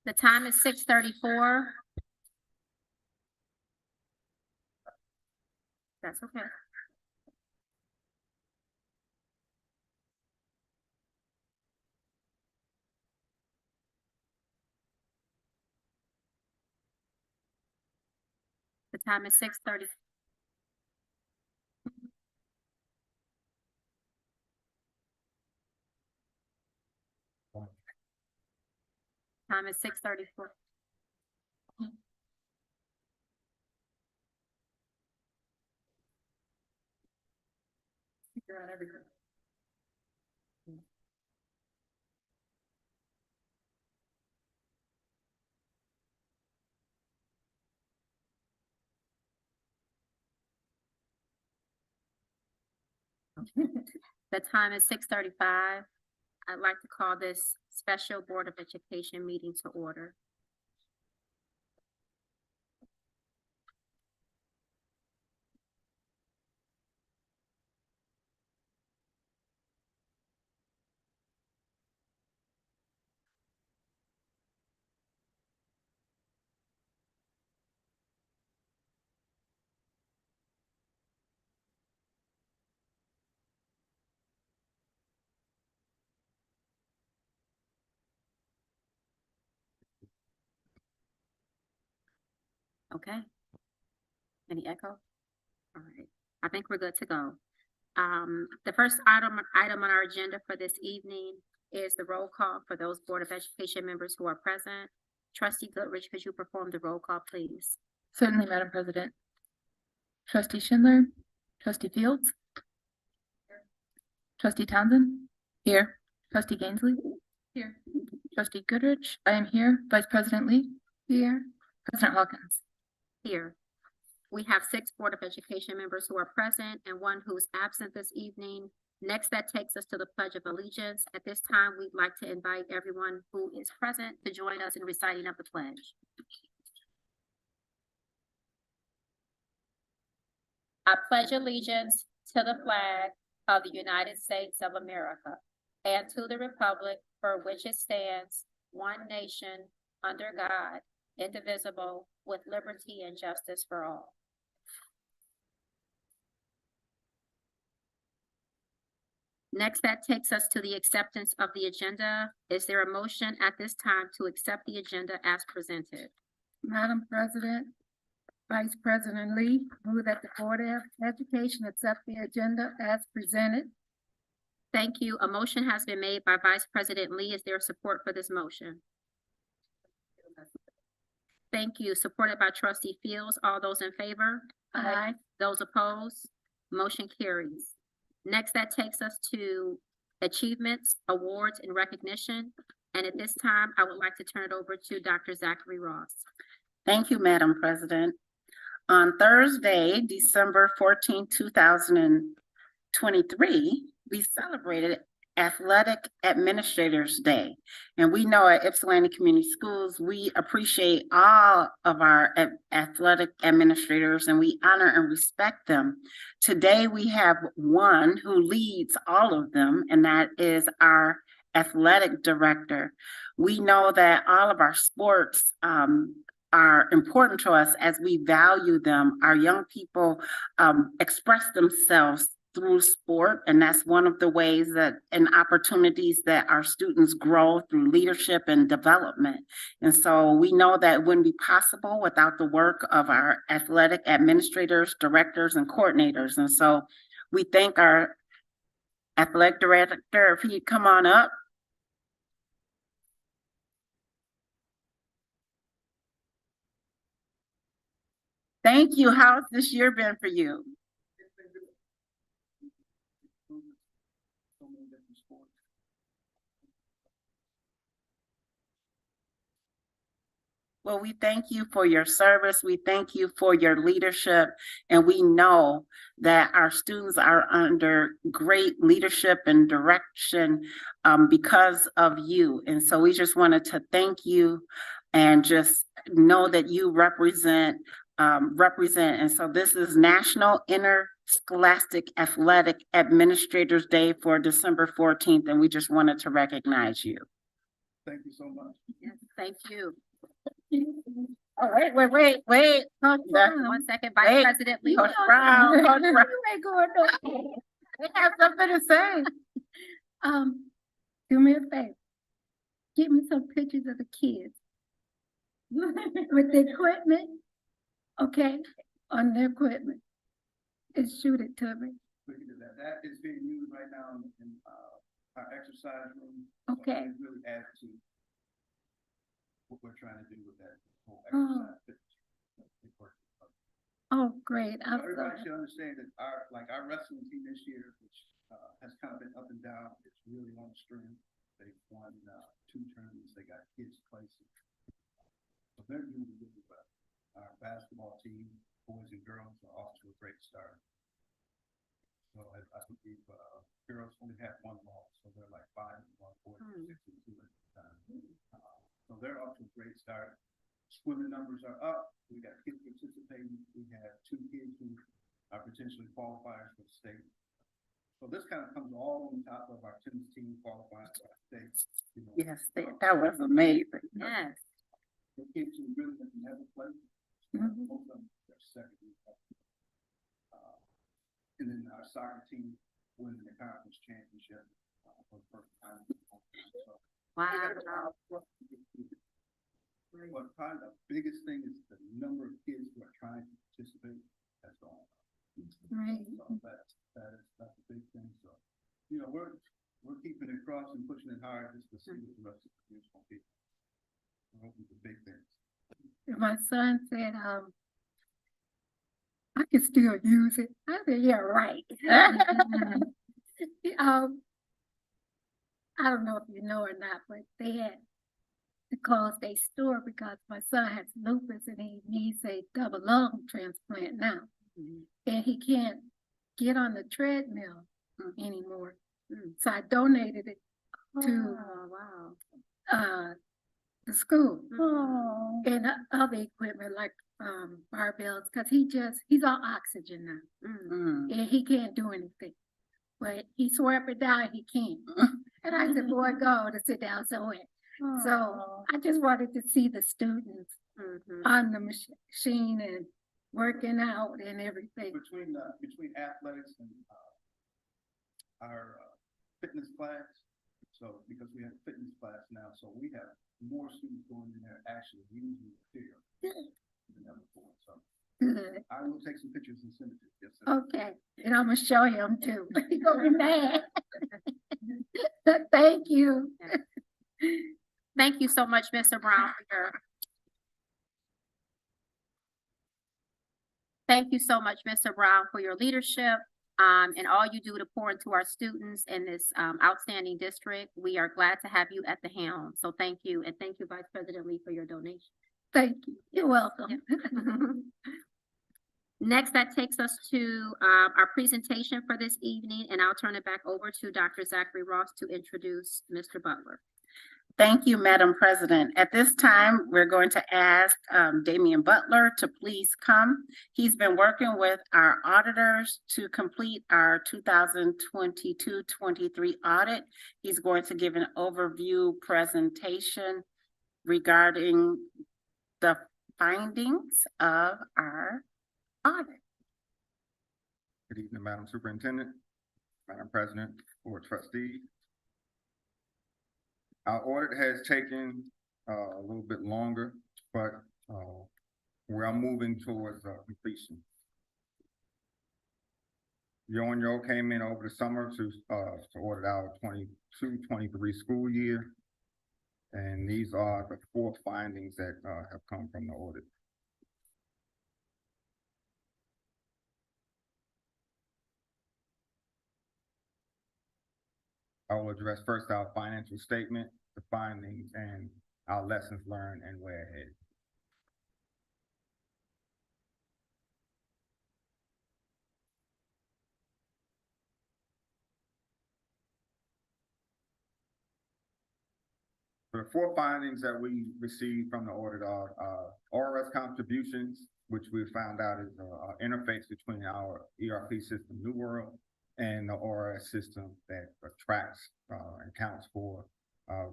The time is 6:34. That's okay. The time is 6:30. Time is 6:34. The time is 6:35. I'd like to call this special Board of Education meeting to order. Okay. Any echo? All right. I think we're good to go. The first item on our agenda for this evening is the roll call for those Board of Education members who are present. Trustee Goodrich, could you perform the roll call, please? Certainly, Madam President. Trustee Schindler, Trustee Fields, Trustee Townsend, here. Trustee Gainsley, here. Trustee Goodrich, I am here. Vice President Lee, here. President Hawkins, here. We have 6 Board of Education members who are present and 1 who is absent this evening. Next, that takes us to the Pledge of Allegiance. At this time, we'd like to invite everyone who is present to join us in reciting of the pledge. I pledge allegiance to the flag of the United States of America and to the republic for which it stands, one nation, under God, indivisible, with liberty and justice for all. Next, that takes us to the acceptance of the agenda. Is there a motion at this time to accept the agenda as presented? Madam President, Vice President Lee, move that the Board of Education accept the agenda as presented. Thank you. A motion has been made by Vice President Lee. Is there support for this motion? Thank you. Supported by Trustee Fields. All those in favor? Aye. Those opposed? Motion carries. Next, that takes us to achievements, awards, and recognition. And at this time, I would like to turn it over to Dr. Zachary Ross. Thank you, Madam President. On Thursday, December 14, 2023, we celebrated Athletic Administrators Day. And we know at Ypsilanti Community Schools, we appreciate all of our athletic administrators and we honor and respect them. Today, we have one who leads all of them, and that is our athletic director. We know that all of our sports are important to us as we value them. Our young people express themselves through sport, and that's one of the ways that and opportunities that our students grow through leadership and development. And so we know that it wouldn't be possible without the work of our athletic administrators, directors, and coordinators. And so we thank our athletic director, if he'd come on up. Thank you. How's this year been for you? Well, we thank you for your service. We thank you for your leadership. And we know that our students are under great leadership and direction because of you. And so we just wanted to thank you and just know that you represent. And so this is National Inner Scholastic Athletic Administrators Day for December 14th, and we just wanted to recognize you. Thank you so much. Yes, thank you. Oh, wait. Coach Brown. 1 second, Vice Wait, President Lee. Coach Brown, Coach Brown. They have something to say. Do me a favor. Get me some pictures of the kids. With the equipment, okay, on the equipment. And shoot it to me, We can do that. That is being used right now in, our exercise room. So Okay. it really adds to what we're trying to do with that whole Oh. exercise. oh, great, So I'm everybody sorry. should understand that our wrestling team this year, which, has kind of been up and down, it's really on stream. They've won, 2 tournaments. They got kids placing. So they're doing really well. Our basketball team, boys and girls, are off to a great start. So I believe, girls only have 1 loss, so they're like 5-1, 4-6-2 at the time. So they're off to a great start. Swimming numbers are up. We got kids participating. We have 2 kids who are potentially qualifiers for the state. So this kind of comes all on top of our tennis team qualifying for the state. You know. Yes, that was amazing. Yes. The kids who really have never played. Mhm. Most of them are second. And then our soccer team winning the conference championship for the first time. So, Wow. but probably the biggest thing is the number of kids who are trying to participate has gone up. Right. So that's a big thing. So, you know, we're keeping it crossed and pushing it hard just to see what the rest of the year's gonna be. We're hoping for big things. My son said, I can still use it. I said, yeah, right. I don't know if you know or not, but they had to close their store because my son has lupus and he needs a double lung transplant now. And he can't get on the treadmill anymore. So I donated it to wow. the school Oh. and other equipment like barbells, because he's on oxygen now Mm. and he can't do anything. But he swore up and down he can't. And I said, boy, go to sit down somewhere. So I just wanted to see the students on the machine and working out and everything. Between athletics and our fitness class. So because we have fitness class now, so we have more students going in there actually using the material than ever before. So Good. I will take some pictures and send it to you. Yes, sir. Okay, and I'm gonna show him too. He's gonna be mad. Thank you. Thank you so much, Mr. Brown, for your. Thank you so much, Mr. Brown, for your leadership, and all you do to pour into our students in this, outstanding district. We are glad to have you at the helm. So thank you, and thank you, Vice President Lee, for your donation. Thank you. You're welcome. Next, that takes us to, our presentation for this evening, and I'll turn it back over to Dr. Zachary Ross to introduce Mr. Butler. Thank you, Madam President. At this time, we're going to ask Damian Butler to please come. He's been working with our auditors to complete our 2022-23 audit. He's going to give an overview presentation regarding the findings of our audit. Good evening, Madam Superintendent, Madam President, Board of Trustees. Our audit has taken a little bit longer, but we are moving towards completion. Yo came in over the summer to audit our 22-23 school year. And these are the 4 findings that have come from the audit. I will address first our financial statement, the findings, and our lessons learned and way ahead. The 4 findings that we received from the audit are RS contributions which we found out is a interface between our ERP system, New World, and the ORS system that tracks and counts for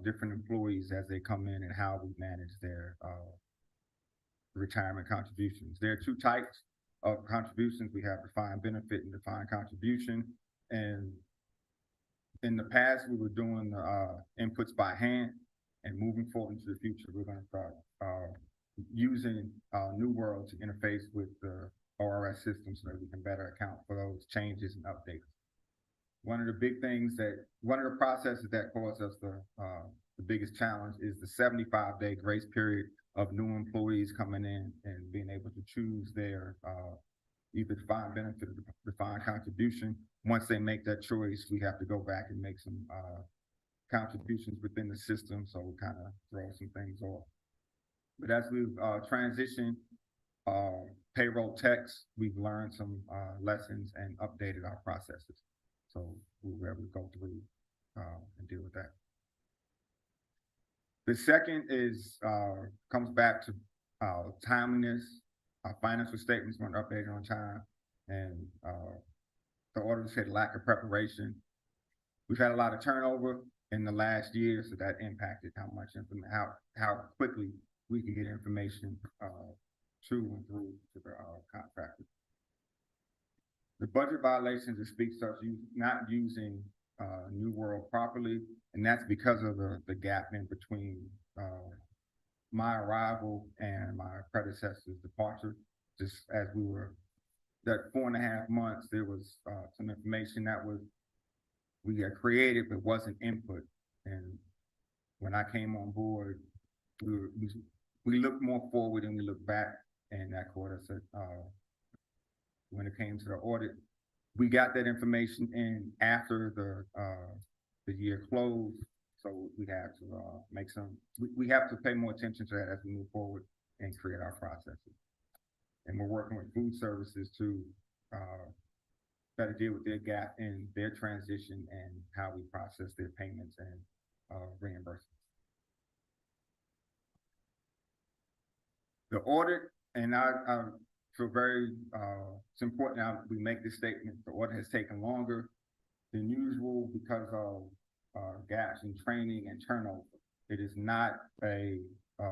different employees as they come in and how we manage their retirement contributions. There are two types of contributions. We have defined benefit and defined contribution. And in the past, we were doing inputs by hand, and moving forward into the future, we're going to start using New World to interface with the ORS system so that we can better account for those changes and updates. One of the processes that caused us the biggest challenge is the 75-day grace period of new employees coming in and being able to choose their either defined benefit or defined contribution. Once they make that choice, we have to go back and make some contributions within the system, so we kind of throw some things off. But as we've transitioned payroll techs, we've learned some lessons and updated our processes. So we'll be able to go through and deal with that. The second is comes back to timeliness. Our financial statements weren't updated on time, and the auditors had lack of preparation. We've had a lot of turnover in the last year, so that impacted how much how quickly we can get information to and through to the contractors. The budget violations, it speaks to us not using New World properly, and that's because of the gap in between my arrival and my predecessor's departure. Just as we were, that 4.5 months, there was some information that we had created but wasn't input. And when I came on board, we looked more forward and we looked back, and that caught us at when it came to the audit. We got that information in after the year closed, so we have to we have to pay more attention to that as we move forward and create our processes. And we're working with food services to better deal with their gap in their transition and how we process their payments and reimbursements. The audit, and I feel very, it's important now we make this statement, the audit has taken longer than usual because of gaps in training and turnover. It is not a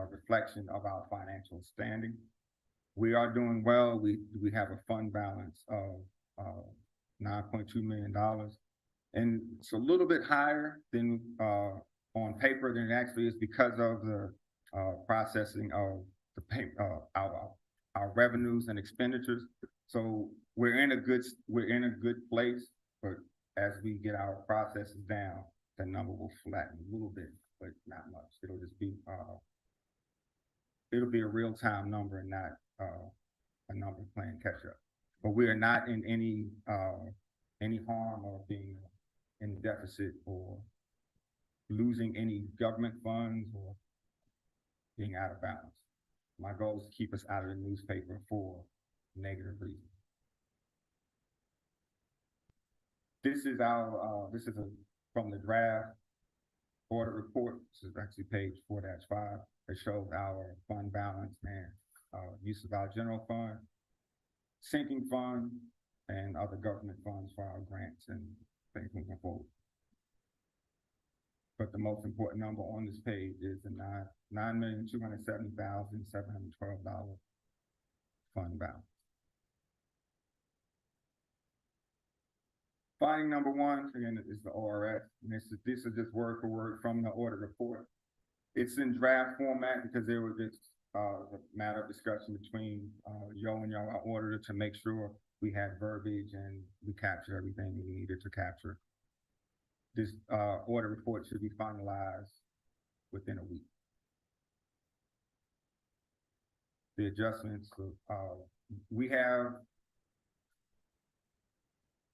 reflection of our financial standing. We are doing well. We have a fund balance of $9.2 million. And it's a little bit higher than on paper than it actually is because of the processing of our revenues and expenditures. So we're in a good place, but as we get our processes down, the number will flatten a little bit, but not much. It'll just be it'll be a real-time number and not a number playing catch up. But we are not in any harm or being in deficit or losing any government funds or being out of balance. My goal is to keep us out of the newspaper for negative reasons. This is from the draft audit report. This is actually page 4-5. It shows our fund balance and use of our general fund, sinking fund, and other government funds for our grants and things moving forward. But the most important number on this page is the $9,270,712 fund balance. Finding number one, again, is the ORS. And this is just word for word from the audit report. It's in draft format because there was this a matter of discussion between Yo and our auditor to make sure we had verbiage and we captured everything we needed to capture. This audit report should be finalized within a week. The adjustments, we have,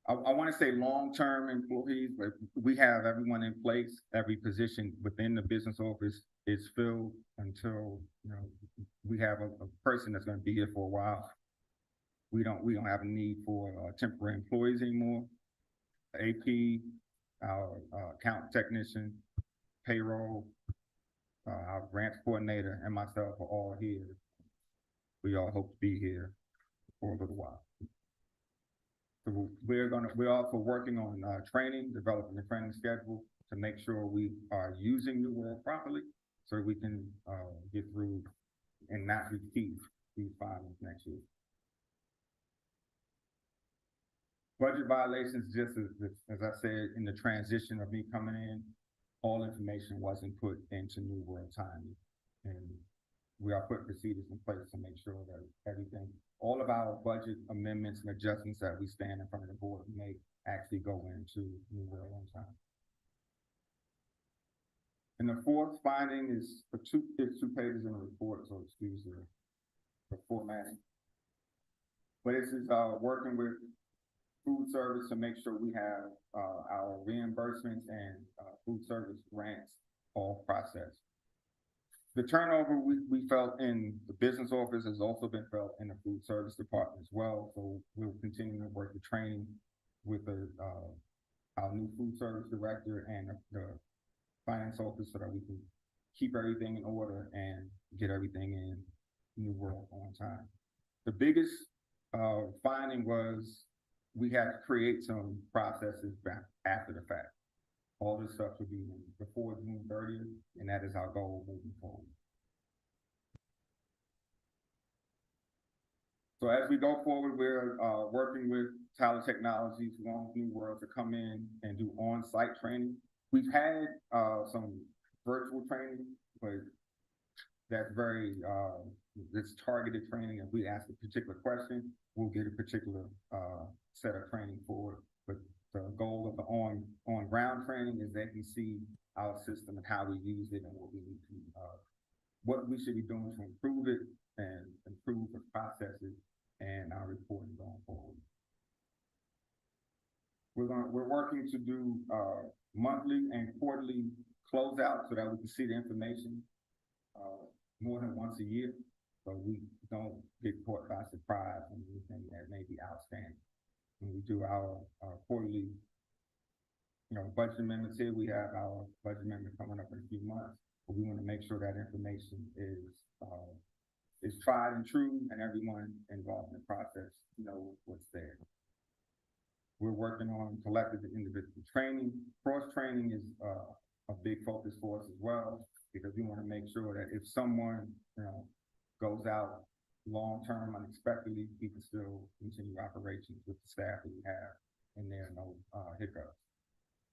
I want to say long-term employees, but we have everyone in place. Every position within the business office is filled until we have a person that's going to be here for a while. We don't have a need for temporary employees anymore. AP, our account technician, payroll, our grants coordinator, and myself are all here we all hope to be here for a little while. So we're also working on, training, developing a training schedule to make sure we are using New World properly, so we can, get through and not repeat these findings next year. Budget violations, just as I said, in the transition of me coming in, all information wasn't put into New World timely. And we are putting procedures in place to make sure that everything, all of our budget amendments and adjustments that we stand in front of the board make actually go into New World on time. And the fourth finding is it's 2 pages in the report, so excuse the formatting. But this is, working with food service to make sure we have, our reimbursements and, food service grants all processed. The turnover we felt in the business office has also been felt in the food service department as well. So we'll continue to work the training with our new food service director and the finance office so that we can keep everything in order and get everything in New World on time. The biggest finding was we had to create some processes back after the fact. All this stuff should be before June 30th, and that is our goal moving forward. So as we go forward, we're working with Tyler Technologies, along with New World, to come in and do on-site training. We've had some virtual training, but that's very, it's targeted training. If we ask a particular question, we'll get a particular set of training for it. But the goal of the on-ground training is they can see our system and how we use it and what we need to, what we should be doing to improve it and improve the processes and our reporting going forward. We're working to do monthly and quarterly closeouts so that we can see the information more than once a year, so we don't get caught by surprise on anything that may be outstanding. When we do our quarterly, budget amendments here, we have our budget amendment coming up in a few months, but we want to make sure that information is tried and true, and everyone involved in the process knows what's there. We're working on collective and individual training. Cross-training is a big focus for us as well, because we want to make sure that if someone, goes out long-term unexpectedly, we can still continue operations with the staff that we have, and there are no hiccups.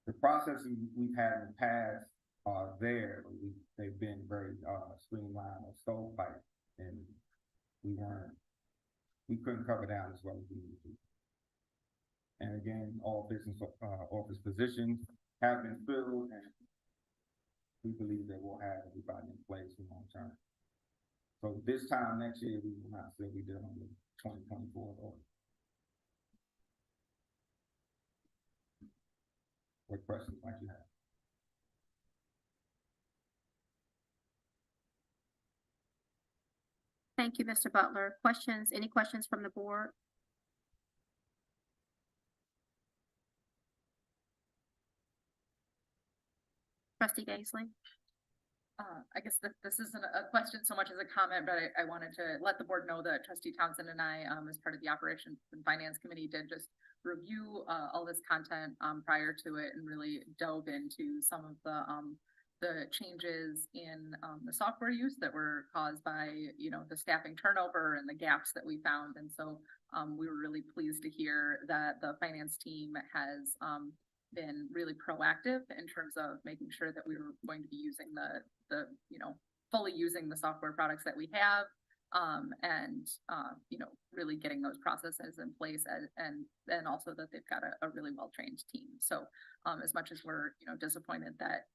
The processes we've had in the past are there, but they've been very streamlined or stovepipe, and we couldn't cover down as well as we needed to. And again, all business office positions have been filled, and we believe that we'll have everybody in place for long term. So this time next year, we will not still be dealing with 2024 order. What questions might you have? Thank you, Mr. Butler. Questions, any questions from the board? Trustee Gaisley? I guess this isn't a question so much as a comment, but I wanted to let the board know that Trustee Townsend and I, as part of the Operations and Finance Committee, did just review all this content prior to it and really dove into some of the changes in the software use that were caused by, the staffing turnover and the gaps that we found. And so we were really pleased to hear that the finance team has been really proactive in terms of making sure that we were going to be using the fully using the software products that we have, and really getting those processes in place, and also that they've got a really well-trained team. So as much as we're disappointed that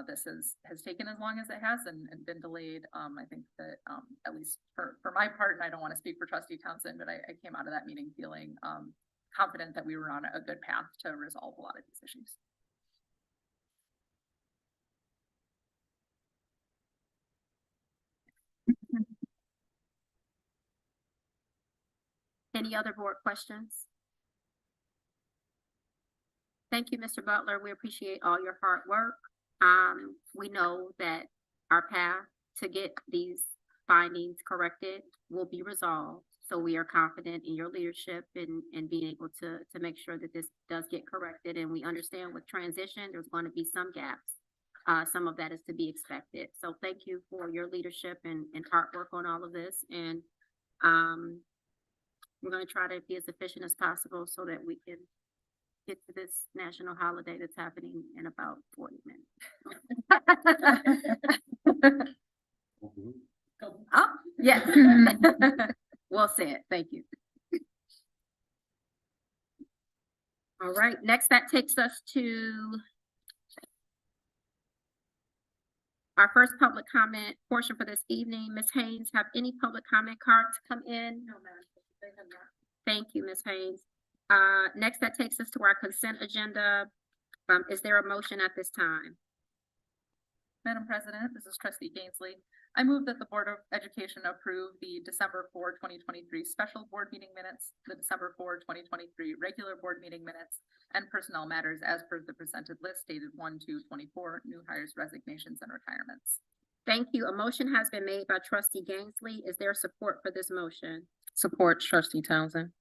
this has taken as long as it has and been delayed, I think that at least for my part, and I don't want to speak for Trustee Townsend, but I came out of that meeting feeling confident that we were on a good path to resolve a lot of these issues. Any other board questions? Thank you, Mr. Butler. We appreciate all your hard work. We know that our path to get these findings corrected will be resolved. So we are confident in your leadership and being able to make sure that this does get corrected. And we understand with transition, there's going to be some gaps. Some of that is to be expected. So thank you for your leadership and hard work on all of this. And we're going to try to be as efficient as possible so that we can get to this national holiday that's happening in about 40 minutes. Oh, yeah. Well said. Thank you. All right, next that takes us to our first public comment portion for this evening. Ms. Haynes, have any public comment cards come in? No, ma'am. Thank you, Ms. Haynes. Next that takes us to our consent agenda. Is there a motion at this time? Madam President, this is trustee Gainsleigh. I move that the Board of Education approve the December 4, 2023 special board meeting minutes, the December 4, 2023 regular board meeting minutes, and personnel matters as per the presented list dated 1/2/24, new hires, resignations, and retirements. Thank you. A motion has been made by trustee Gainsleigh. Is there support for this motion? Support trustee Townsend.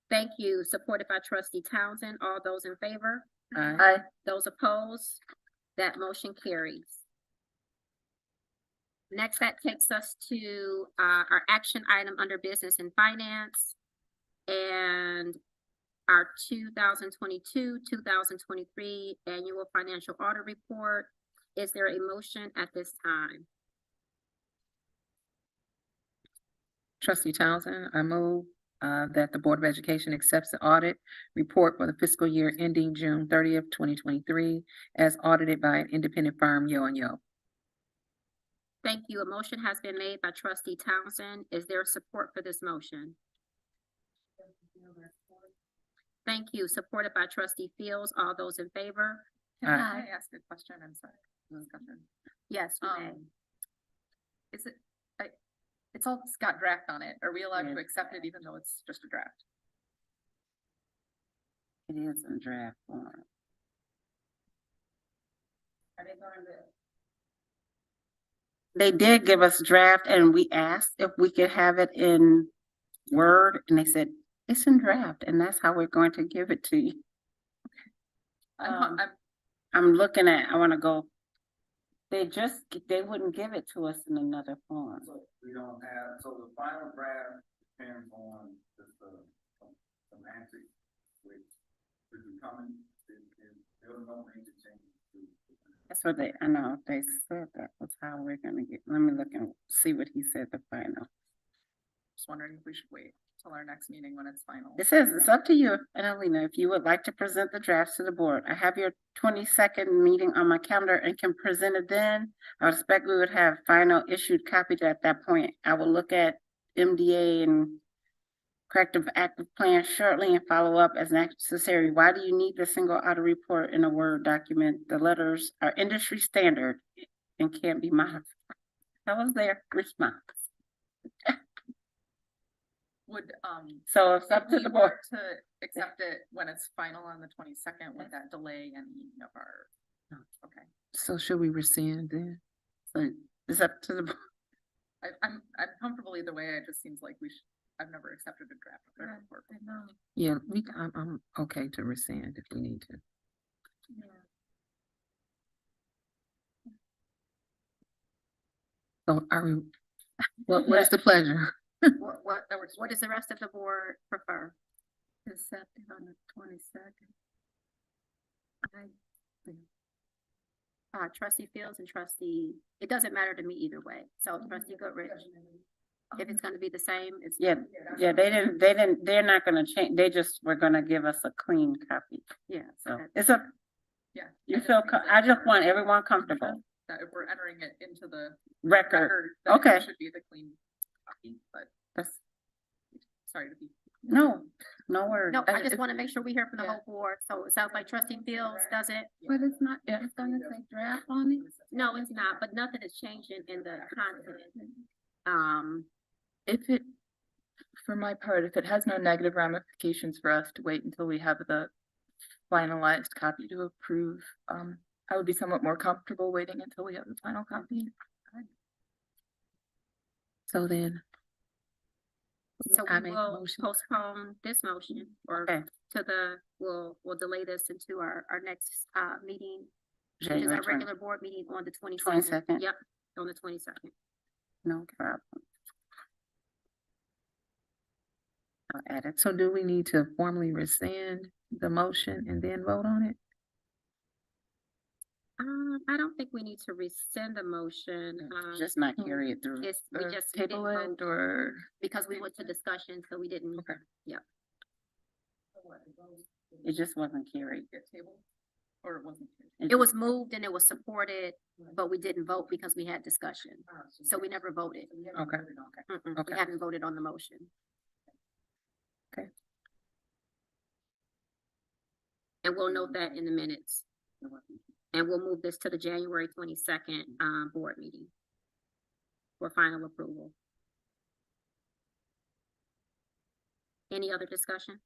Thank you. Supported by trustee Townsend. All those in favor? Aye. Those opposed? That motion carries. Next, that takes us to our action item under business and finance and our 2022, 2023 annual financial audit report. Is there a motion at this time? Trustee Townsend, I move that the Board of Education accepts the audit report for the fiscal year ending June 30th, 2023, as audited by an independent firm, Yo and Yo. Thank you. A motion has been made by trustee Townsend. Is there support for this motion? Thank you. Supported by trustee Fields. All those in favor? Can I ask a question? I'm sorry. Discussion. Yes, you may. Is it, it's all got draft on it. Are we allowed Yes. to accept it even though it's just a draft? It is in draft form. Are they going to? They did give us draft and we asked if we could have it in Word and they said, it's in draft and that's how we're going to give it to you. I'm I'm looking at, I wanna go. They wouldn't give it to us in another form. So we don't have, so the final draft depends on just the semantics, which is coming, there are no major changes to. That's what I know, they said that was how we're gonna get, let me look and see what he said the final. just wondering if we should wait till our next meeting when it's final. It says, it's up to you, Annalena, if you would like to present the drafts to the board. I have your 22nd meeting on my calendar and can present it then. I would expect we would have final issued copies at that point. I will look at MDA and corrective active plan shortly and follow up as necessary. Why do you need the single audit report in a Word document? The letters are industry standard and can't be modified. That was their response. Would, So it's up if to we the board. were to accept it when it's final on the 22nd, would that delay any of our? No. Okay, So should we rescind then? So it's up to the board. I'm comfortable either way. It just seems like I've never accepted a draft of their report. I know, Yeah, I'm okay to rescind if we need to. yeah. So are we, what is the pleasure? What does the rest of the board prefer? Accepted on the 22nd. Trustee Fields and trustee, it doesn't matter to me either way. So trustee Goodrich, if it's gonna be the same, it's. Yeah, they're not gonna change, they just were gonna give us a clean copy. Yeah, So okay. it's a, Yeah. you feel, I just want everyone comfortable. That if we're entering it into the Record, record, then okay. it should be the clean copy, but that's, sorry to be. no worries. No, I just wanna make sure we hear from the Yeah. whole board. So it sounds like trustee Fields does it. But it's not, it's gonna say draft on it? No, it's not, but nothing is changing in the content. If it, for my part, if it has no negative ramifications for us to wait until we have the finalized copy to approve, I would be somewhat more comfortable waiting until we have the final copy. So then. So I we make a will motion. postpone this motion or Okay. to we'll delay this into our next, meeting, which is January our regular board meeting on the 22nd. Yep, on the 22nd. No problem. I'll add it. So do we need to formally rescind the motion and then vote on it? I don't think we need to rescind the motion. Just not carry it through. It's, we Or just table didn't it vote or? because we went to discussion, so we didn't. Okay. It just wasn't carried. Get tabled? Or it wasn't? It was moved and it was supported, but we didn't vote because we had discussion. So we never voted. Okay. Mm-mm, Okay. we haven't voted on the motion. Okay. And we'll note that in the minutes. And we'll move this to the January 22nd, board meeting for final approval. Any other discussion?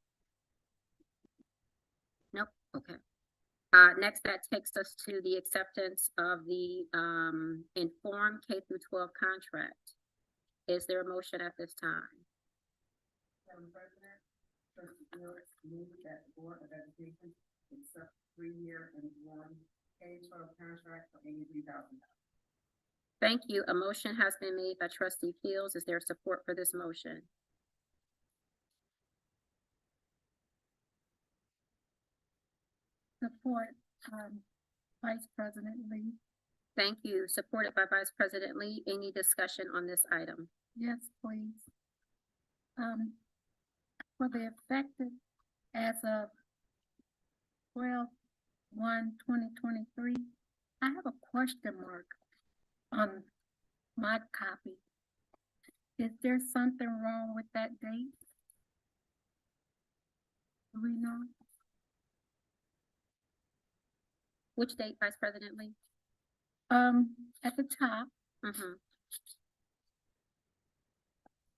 Nope, okay. Next, that takes us to the acceptance of the, informed K through 12 contract. Is there a motion at this time? Madam President, trustee Lewis move that the Board of Education accept 3-year and 1 K-12 contract for $83,000. Thank you. A motion has been made by trustee Fields. Is there support for this motion? Support, Vice President Lee. Thank you. Supported by Vice President Lee. Any discussion on this item? Yes, please. For the effective as of 12/1/2023, I have a question mark on my copy. Is there something wrong with that date? Do we know? Which date, Vice President Lee? At the top, Mm-hmm.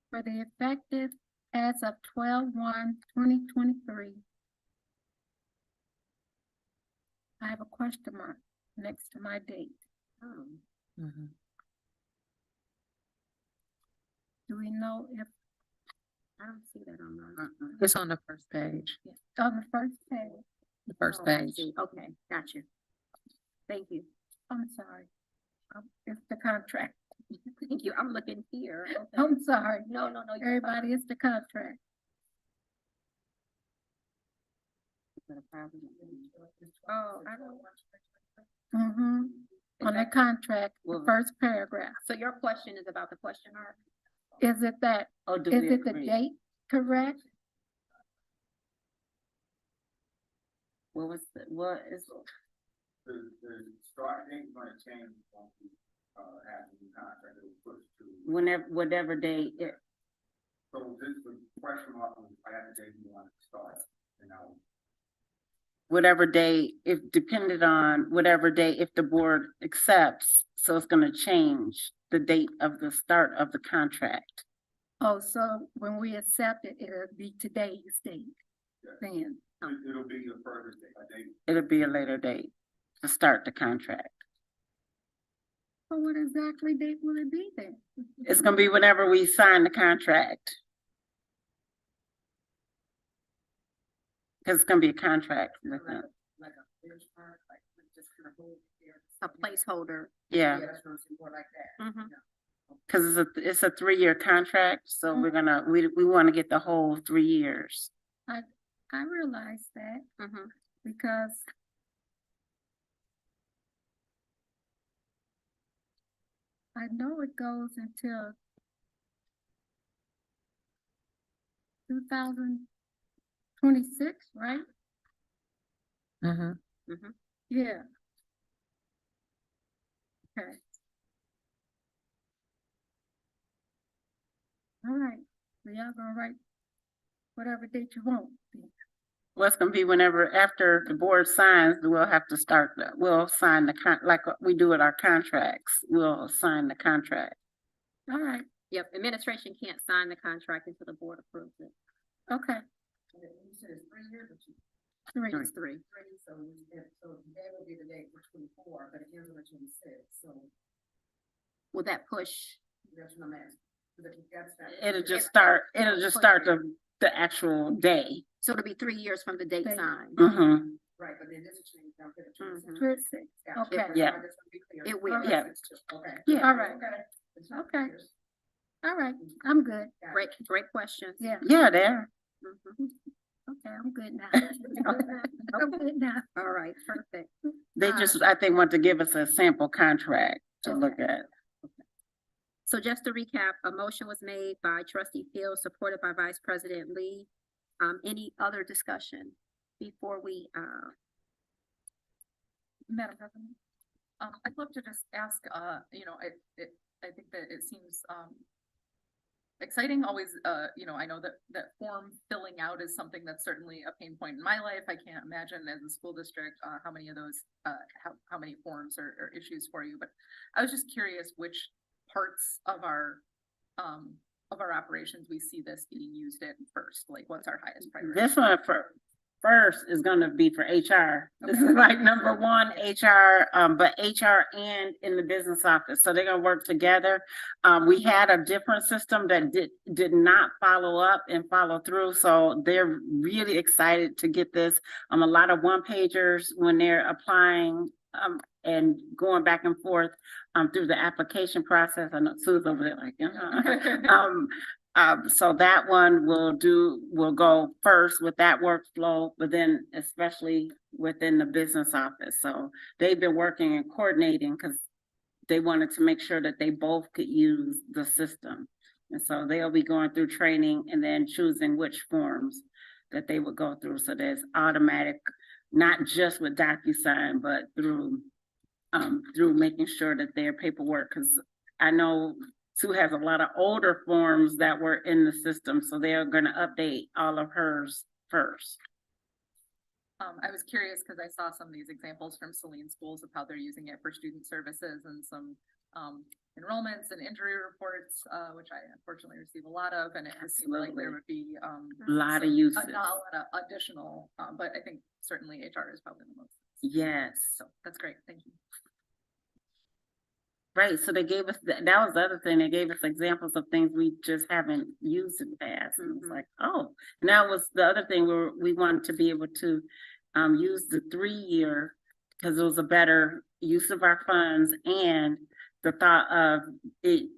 for the effective as of 12/1/2023. I have a question mark next to my date. Mhm. Do we know if, I don't see that on mine. It's on the first page, on the first page, the first Oh, I page. see. Okay, got you. Thank you. I'm sorry. It's the contract. Thank you. I'm looking here. Okay. I'm sorry. No, you're fine. Everybody, it's the contract. Oh, I don't. Mm-hmm. On the contract, the first paragraph. So your question is about the question mark? Is it that, Oh, do is we it the agree? date correct? What was, what is, The start date is gonna change once we, have the new contract, it was pushed to. whatever day it, So this was question mark, was I had the date you wanted to start, and I was whatever day, if depended on whatever day, if the board accepts, so it's gonna change the date of the start of the contract. Oh, so when we accept it, it'll be today's date then. it'll be the further date, a date. It'll be a later date to start the contract. So what exactly date will it be then? It's gonna be whenever we sign the contract. Cause it's gonna be a contract with them. Like a benchmark, like we just kind of hold it there. A placeholder. Yeah, Yeah, that's what I'm saying, more like that. Mm-hmm. cause it's a 3-year contract, so we're gonna, we wanna get the whole 3 years. I realize that Mm-hmm. because I know it goes until 2026, right? Mhm. Yeah. Okay. All right, so y'all gonna write whatever date you want. Well, it's gonna be whenever, after the board signs, we'll have to start, we'll sign the like we do with our contracts, we'll sign the contract. All right, Yep, administration can't sign the contract until the board approves it. okay, And then you said it's 3 years or 2? 3. It's 3. 3, so today will be the date for 24, but it ends on the 26, so Will that push? that's what I'm asking. it'll just start the actual day. So it'll be 3 years from the date Thank you. signed. Mm-hmm. Right, but then this is changed down to the Mhm. 26th. First six, Gotcha. okay. Yeah. I just want to be clear. It will. Yeah. Okay. Yeah. All right, Okay. It's not Okay. clear. all right, I'm good, Got it. Great questions. yeah, Yeah, there. Mhm. okay, I'm good now. I'm good now. All right, perfect. They just, I think, want to give us a sample contract to look at. So just to recap, a motion was made by trustee Fields, supported by Vice President Lee. Any other discussion before we, Madam President, I'd love to just ask, you know, I think that it seems, exciting, always, you know, I know that form filling out is something that's certainly a pain point in my life. I can't imagine as a school district, how many of those, how many forms or issues for you, but I was just curious which parts of our operations we see this being used in first, like what's our highest priority? This one first is gonna be for HR. This is like number one, HR, but HR and in the business office, so they're gonna work together. We had a different system that did not follow up and follow through, so they're really excited to get this. A lot of one pagers when they're applying, and going back and forth, through the application process. I know Sue's over there like, so that one will go first with that workflow, but then especially within the business office. So they've been working and coordinating because they wanted to make sure that they both could use the system. And so they'll be going through training and then choosing which forms that they would go through. So there's automatic, not just with DocuSign, but through making sure that their paperwork, because I know Sue has a lot of older forms that were in the system, so they're gonna update all of hers first. I was curious because I saw some of these examples from Saline schools of how they're using it for student services and some enrollments and injury reports, which I unfortunately receive a lot of, and it seemed like there would be A lot of uses. not a lot of additional, but I think certainly HR is probably the most. Yes, So that's great. Thank you. right, so they gave us, that was the other thing, they gave us examples of things we just haven't used in the past. And it's Mhm. like, oh, and that was the other thing where we wanted to be able to use the 3-year, because it was a better use of our funds, and the thought of it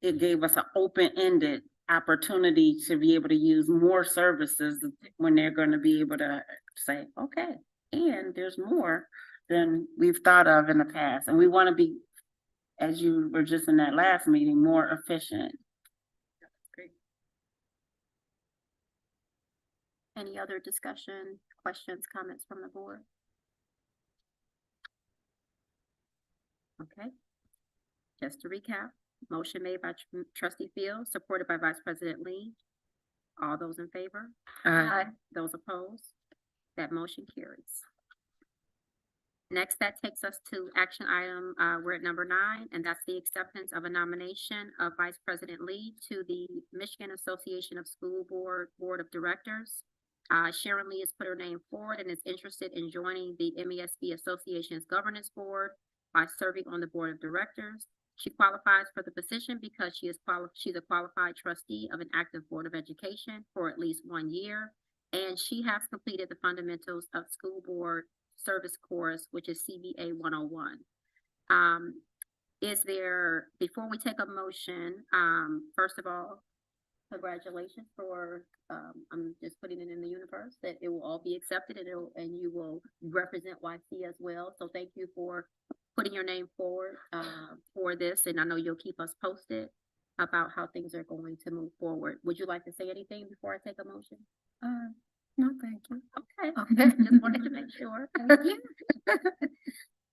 gave us an open-ended opportunity to be able to use more services when they're going to be able to say, okay, and there's more than we've thought of in the past. And we want to be, as you were just in that last meeting, more efficient. Great. any other discussion, questions, comments from the board? Okay. Just to recap, motion made by trustee Fields, supported by Vice President Lee. All those in favor? Aye. Those opposed? That motion carries. Next, that takes us to action item, we're at number 9, and that's the acceptance of a nomination of Vice President Lee to the Michigan Association of School Board of Directors. Sharon Lee has put her name forward and is interested in joining the MESB Association's Governance Board by serving on the Board of Directors. She qualifies for the position because she's a qualified trustee of an active Board of Education for at least 1 year, and she has completed the fundamentals of school board service course, which is CBA 101. Before we take a motion, first of all, congratulations for, I'm just putting it in the universe that it will all be accepted, and you will represent YC as well. So thank you for putting your name forward for this, and I know you'll keep us posted about how things are going to move forward. Would you like to say anything before I take a motion? No, thank you. Okay, just wanted to make sure. Thank you.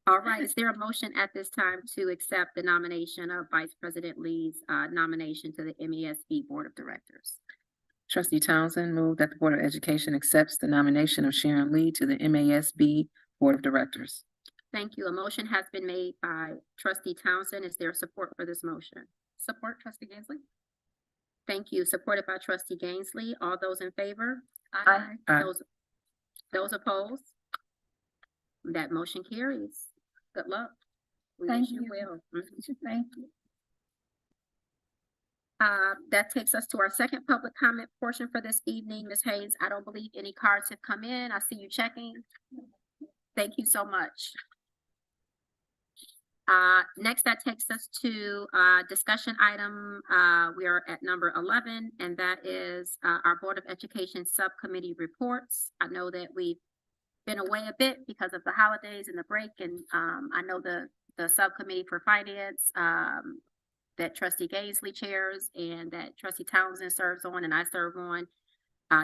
All right, is there a motion at this time to accept the nomination of Vice President Lee's nomination to the MESB Board of Directors? Trustee Townsend moved that the Board of Education accepts the nomination of Sharon Lee to the MASB Board of Directors. Thank you. A motion has been made by trustee Townsend. Is there support for this motion? Support trustee Gainsley? Thank you. Supported by trustee Gainsley. All those in favor? Aye. Aye. Those opposed? That motion carries. Good luck. We Thank wish you you. well. Thank you. That takes us to our second public comment portion for this evening. Ms. Hayes, I don't believe any cards have come in. I see you checking. Thank you so much. Next, that takes us to, discussion item, we are at number 11, and that is, our Board of Education Subcommittee reports. I know that we've been away a bit because of the holidays and the break, and, I know the Subcommittee for Finance, that Trustee Gaisley chairs and that Trustee Townsend serves on and I serve on.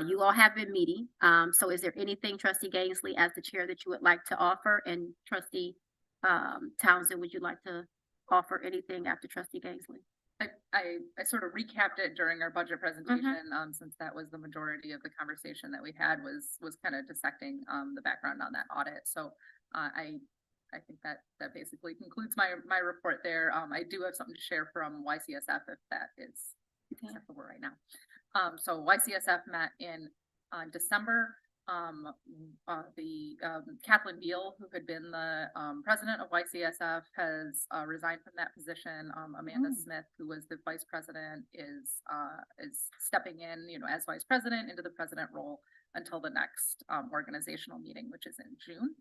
You all have been meeting. So is there anything, Trustee Gaisley, as the chair, that you would like to offer? And Trustee Townsend, would you like to offer anything after Trustee Gaisley? I sort of recapped it during our budget presentation, since that was the majority of the conversation that we had was kind of dissecting, the background on that audit. So, I think that basically concludes my report there. I do have something to share from YCSF if that is acceptable right now. So YCSF met in December. Kathleen Beal, who had been the president of YCSF, has resigned from that position. Amanda Smith, who was the vice president, is stepping in, as vice president into the president role until the next organizational meeting, which is in June.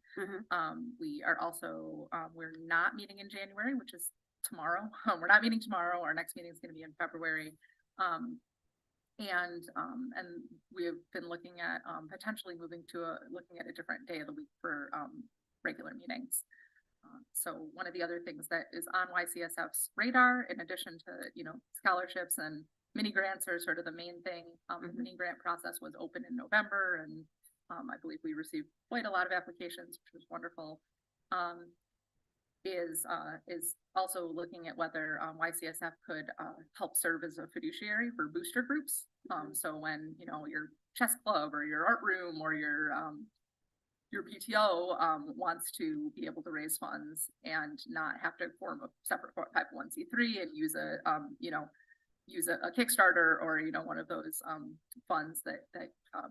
We are also we're not meeting in January, which is tomorrow. We're not meeting tomorrow. Our next meeting is going to be in February. And we have been looking at potentially moving to looking at a different day of the week for regular meetings. So one of the other things that is on YCSF's radar, in addition to scholarships and mini grants, are sort of the main thing. The mini grant process was open in November, and I believe we received quite a lot of applications, which was wonderful. Is also looking at whether YCSF could help serve as a fiduciary for booster groups. So when your chess club or your art room or your PTO wants to be able to raise funds and not have to form a separate 501c3 and use a Kickstarter or one of those funds that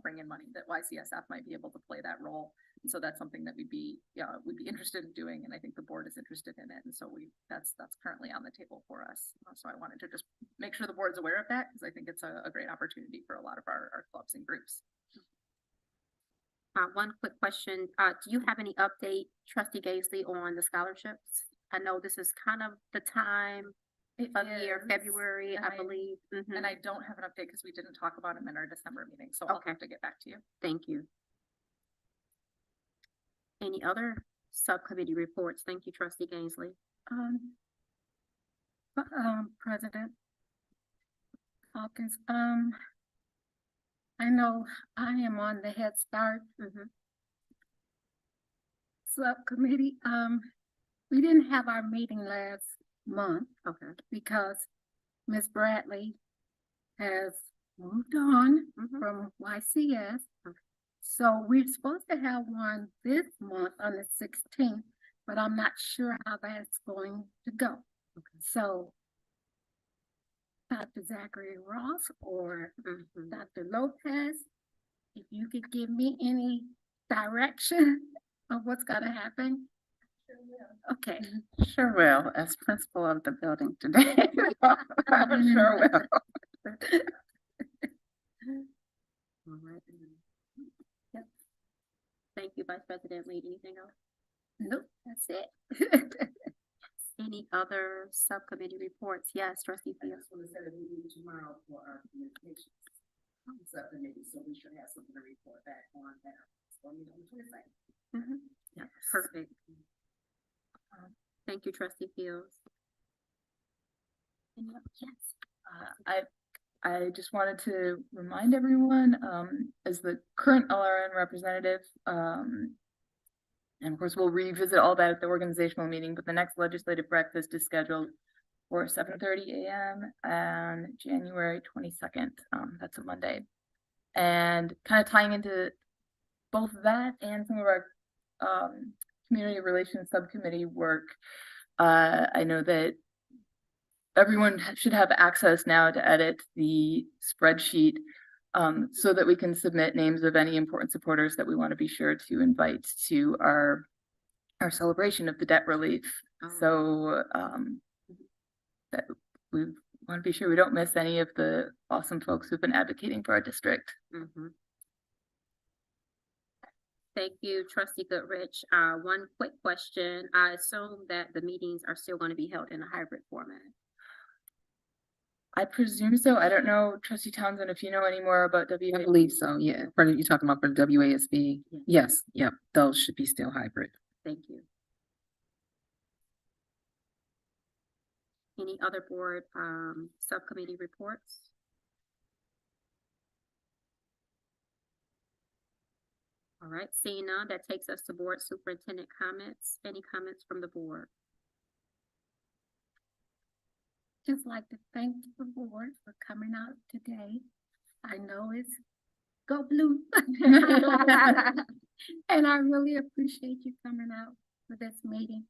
bring in money, that YCSF might be able to play that role. And so that's something that we'd be interested in doing, and I think the board is interested in it. And so that's currently on the table for us. So I wanted to just make sure the board's aware of that, because I think it's a great opportunity for a lot of our clubs and groups. One quick question. Do you have any update, Trustee Gaisley, on the scholarships? I know this is kind of the time of year, February, And I believe. And I don't have an update because we didn't talk about them in our December meeting, so I'll Okay. have to get back to you. Thank you. Any other subcommittee reports? Thank you, Trustee Gaisley. President Hawkins, I know I am on the Head Start subcommittee. We didn't have our meeting last month Okay. because Ms. Bradley has moved on from YCS. So we're supposed to have one this month on the 16th, but I'm not sure how that's going to go. So Dr. Zachary Ross or Dr. Lopez, if you could give me any direction of what's gonna happen. Okay. Sure will, as principal of the building today. I sure will. All right. Yep. Thank you, Vice President Lee. Anything else? Nope, that's it. Any other subcommittee reports? Yes, Trustee I Fields. just want to say that we meet tomorrow for our communications subcommittee, so we should have something to report back on that. So we don't do the same. Yeah, perfect. Thank you, Trustee Fields. Yes. I just wanted to remind everyone, as the current LRN representative, and of course, we'll revisit all that at the organizational meeting, but the next legislative breakfast is scheduled for 7:30 a.m. on January 22nd. That's a Monday. And kind of tying into both that and some of our community relations subcommittee work, I know that everyone should have access now to edit the spreadsheet so that we can submit names of any important supporters that we want to be sure to invite to our celebration of the debt relief. So that we've want to be sure we don't miss any of the awesome folks who've been advocating for our district. Mhm. Thank you, trustee Goodrich. One quick question. I assume that the meetings are still going to be held in a hybrid format. I presume so. I don't know, trustee Townsend, if you know any more about I WA. believe so, yeah. You're talking about for the WASB? Yeah. Yes, yep, those should be still hybrid. Thank you. Any other board, subcommittee reports? All right, seeing none, that takes us to board superintendent comments. Any comments from the board? Just like to thank the board for coming out today. I know it's go blue. And I really appreciate you coming out for this meeting.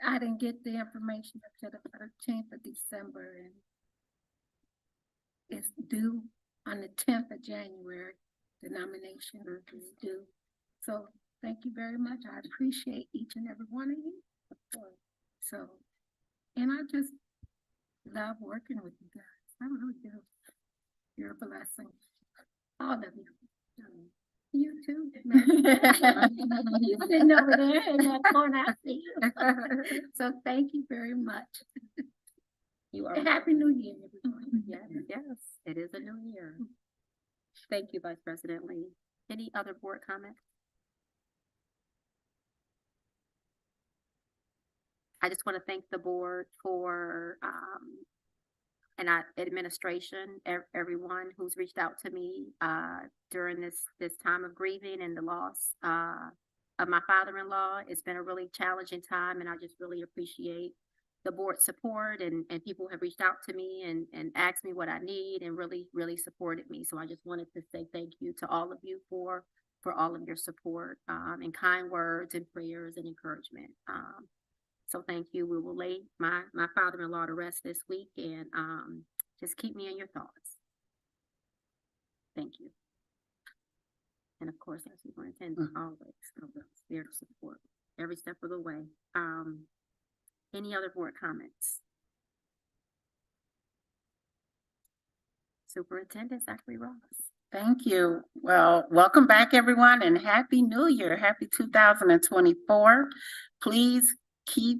I didn't get the information until the 13th of December, and it's due on the 10th of January. The nomination is due. So thank you very much. I appreciate each and every one of you. So, and I just love working with you guys. I really do. You're a blessing. All of you. You too. You sitting over there in that corner, I see you. So thank you very much. You are. And Happy New Year, everyone. Yes, yes, it is a new year. Thank you, Vice President Lee. Any other board comments? I just want to thank the board for, and administration, everyone who's reached out to me, during this time of grieving and the loss, of my father-in-law. It's been a really challenging time, and I just really appreciate the board's support, and people have reached out to me and asked me what I need and really supported me. So I just wanted to say thank you to all of you for all of your support, and kind words and prayers and encouragement. So thank you. We will lay my father-in-law to rest this week, and just keep me in your thoughts. Thank you. And of course, our superintendent always there to support every step of the way. Any other board comments? Superintendent Zachary Ross. Thank you. Well, welcome back, everyone, and Happy New Year. Happy 2024. Please keep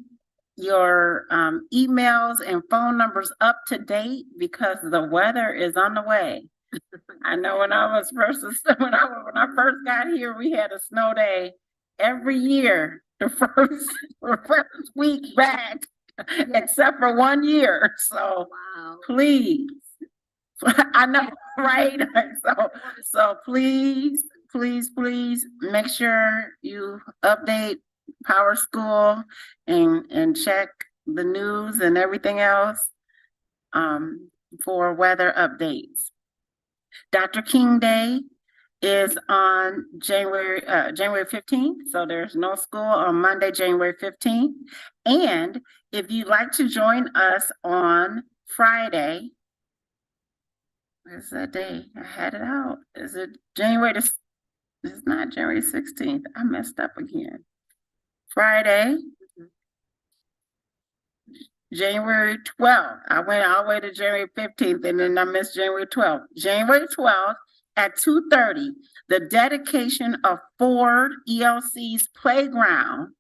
your emails and phone numbers up to date because the weather is on the way. I know when I when I first got here, we had a snow day every year, the first week back, except for 1 year. So Wow. please, I know, right? So please make sure you update Power School and check the news and everything else for weather updates. Dr. King Day is on January 15th, so there's no school on Monday, January 15th. And if you'd like to join us on Friday, where's that day? I had it out. Is it it's not January 16th. I messed up again. Friday, January 12th. I went all the way to January 15th and then I missed January 12th. January 12th at 2:30, the dedication of Ford ELC's playground.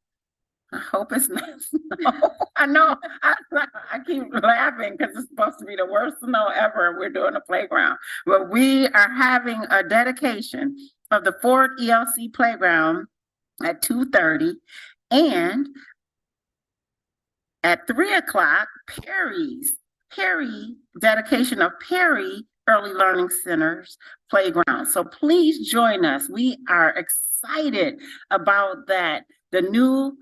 I hope it's not snow. I know, I keep laughing because it's supposed to be the worst snow ever. We're doing a playground, but we are having a dedication of the Ford ELC playground at 2:30, and at 3:00, Perry dedication of Perry Early Learning Center's playground. So please join us. We are excited about that. The new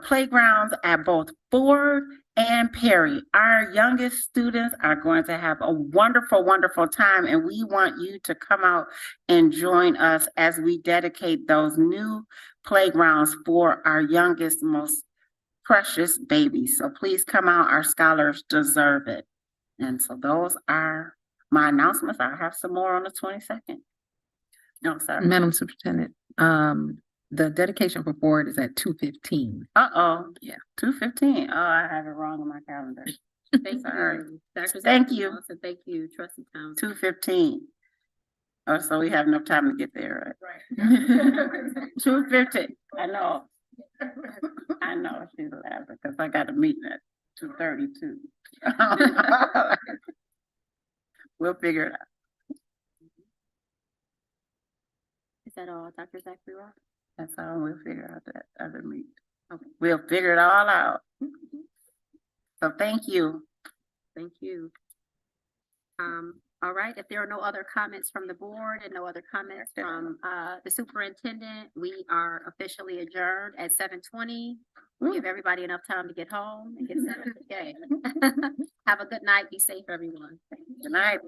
playgrounds at both Ford and Perry. Our youngest students are going to have a wonderful, wonderful time, and we want you to come out and join us as we dedicate those new playgrounds for our youngest, most precious babies. So please come out. Our scholars deserve it. And so those are my announcements. I'll have some more on the 22nd. No, sorry. Madam Superintendent, the dedication for Ford is at 2:15. Uh-oh. Yeah. 2:15. Oh, I have it wrong on my calendar. Thank Sorry. you. Dr. Thank Zachary you. Lawson, thank you, trustee Townsend. 2:15. Oh, so we have enough time to get there, right? Right. 2:15. I know. I know she's laughing because I got a meeting at 2:32. We'll figure it out. Is that all, Dr. Zachary Ross? That's all. We'll figure out that other meeting. Okay, we'll figure it all out. So thank you. Thank you. All right, if there are no other comments from the board and no other comments from, the superintendent, we are officially adjourned at 7:20. Give everybody enough time to get home and get set up. Okay. Have a good night. Be safe, everyone. Good night.